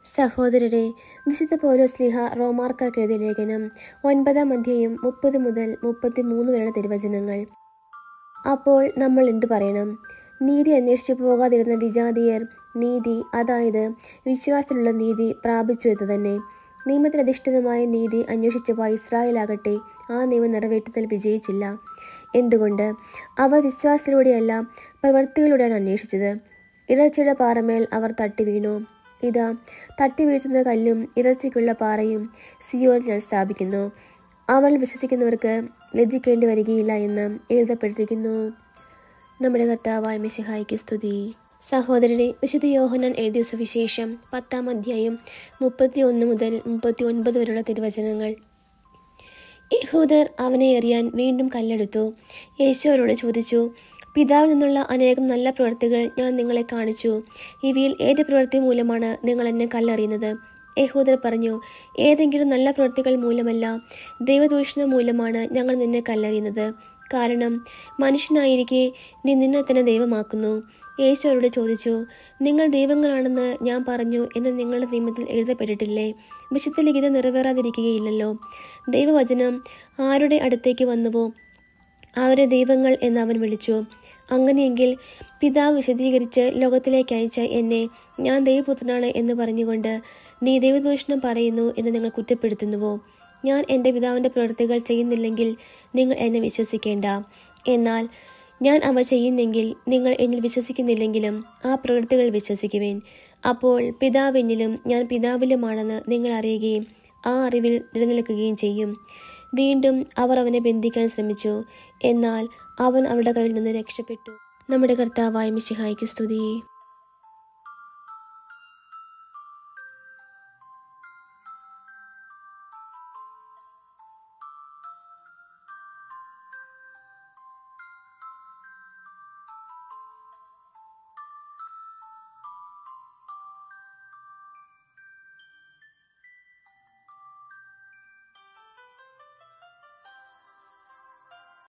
സഹോദരരെ, വിശുദ്ധ പൗലോസ്ലീഹ റോമാർക്കാർക്ക് എഴുതിയ ലേഖനം 9-ാം അധ്യായം 30 മുതൽ 33 വരെയുള്ള തിരുവചനങ്ങൾ. അപ്പോൾ നമ്മൾ എന്തു പറയണം? നീതി അന്വേഷിച്ചു പോകാതിരുന്ന വിജാതീയർ നീതി, അതായത് വിശ്വാസത്തിലുള്ള നീതി പ്രാപിച്ചു എന്ന് തന്നെ. നിയമത്തിലധിഷ്ഠിതമായ നീതി അന്വേഷിച്ചു പോയ ഇസ്രായേലാകട്ടെ ആ നിയമം നിറവേറ്റുന്നതിൽ വിജയിച്ചില്ല. എന്തുകൊണ്ട്? അവർ വിശ്വാസത്തിലൂടെയല്ല, പ്രവൃത്തികളിലൂടെയാണ് അന്വേഷിച്ചത്. ഇടർച്ചയുടെ പാറമേൽ അവർ തട്ടി വീണു. ഇതാ, തട്ടി വീഴ്ത്തുന്ന കല്ലും ഇടർച്ചയ്ക്കുള്ള പാറയും സിയോനിൽ ഞാൻ സ്ഥാപിക്കുന്നു. അവൾ വിശ്വസിക്കുന്നവർക്ക് ലജ്ജിക്കേണ്ടി വരികയില്ല എന്ന് എഴുതപ്പെട്ടിരിക്കുന്നു. നമ്മുടെ കർത്താവായ മിശിഹായ്ക്ക് സ്തുതി. സഹോദരനെ, വിശുദ്ധ യോഹന്നാൻ എഴുതിയ സുവിശേഷം 10-ാം അധ്യായം 31 മുതൽ 39 വരെയുള്ള തിരുവചനങ്ങൾ. യഹൂദർ അവനെ എറിയാൻ വീണ്ടും കല്ലെടുത്തു. യേശു അവരോട് ചോദിച്ചു, പിതാവിൽ നിന്നുള്ള അനേകം നല്ല പ്രവൃത്തികൾ ഞാൻ നിങ്ങളെ കാണിച്ചു. ഇവയിൽ ഏത് പ്രവൃത്തി മൂലമാണ് നിങ്ങൾ എന്നെ കല്ലെറിയുന്നത്? യഹൂദർ പറഞ്ഞു, ഏതെങ്കിലും നല്ല പ്രവൃത്തികൾ മൂലമല്ല, ദൈവദൂഷണം മൂലമാണ് ഞങ്ങൾ നിന്നെ കല്ലെറിയുന്നത്. കാരണം മനുഷ്യനായിരിക്കെ നീ നിന്നെ തന്നെ ദൈവമാക്കുന്നു. യേശു അവരോട് ചോദിച്ചു, നിങ്ങൾ ദൈവങ്ങളാണെന്ന് ഞാൻ പറഞ്ഞു എന്ന് നിങ്ങളുടെ നിയമത്തിൽ എഴുതപ്പെട്ടിട്ടില്ലേ? വിശുദ്ധ ലിഖിതം നിറവേറാതിരിക്കുകയില്ലല്ലോ. ദൈവവചനം ആരുടെ അടുത്തേക്ക് വന്നുവോ അവരെ ദൈവങ്ങൾ എന്ന് അവൻ വിളിച്ചു. അങ്ങനെയെങ്കിൽ പിതാവ് വിശദീകരിച്ച് ലോകത്തിലേക്ക് അയച്ച എന്നെ ഞാൻ ദൈവപുത്രനാണ് എന്ന് പറഞ്ഞുകൊണ്ട് നീ ദൈവദൂഷണം പറയുന്നു എന്ന് നിങ്ങൾ കുറ്റപ്പെടുത്തുന്നുവോ? ഞാൻ എൻ്റെ പിതാവിൻ്റെ പ്രവൃത്തികൾ ചെയ്യുന്നില്ലെങ്കിൽ നിങ്ങൾ എന്നെ വിശ്വസിക്കേണ്ട. എന്നാൽ ഞാൻ അവ ചെയ്യുന്നെങ്കിൽ നിങ്ങൾ എന്നിൽ വിശ്വസിക്കുന്നില്ലെങ്കിലും ആ പ്രവൃത്തികൾ വിശ്വസിക്കുവേൻ. അപ്പോൾ പിതാവ് എന്നിലും ഞാൻ പിതാവിലുമാണെന്ന് നിങ്ങൾ അറിയുകയും ആ അറിവിൽ നിലനിൽക്കുകയും ചെയ്യും. വീണ്ടും അവർ അവനെ ബന്ധിക്കാൻ ശ്രമിച്ചു, എന്നാൽ അവൻ അവരുടെ കയ്യിൽ നിന്ന് രക്ഷപ്പെട്ടു. നമ്മുടെ കർത്താവായ മിശിഹായ്ക്ക് സ്തുതി.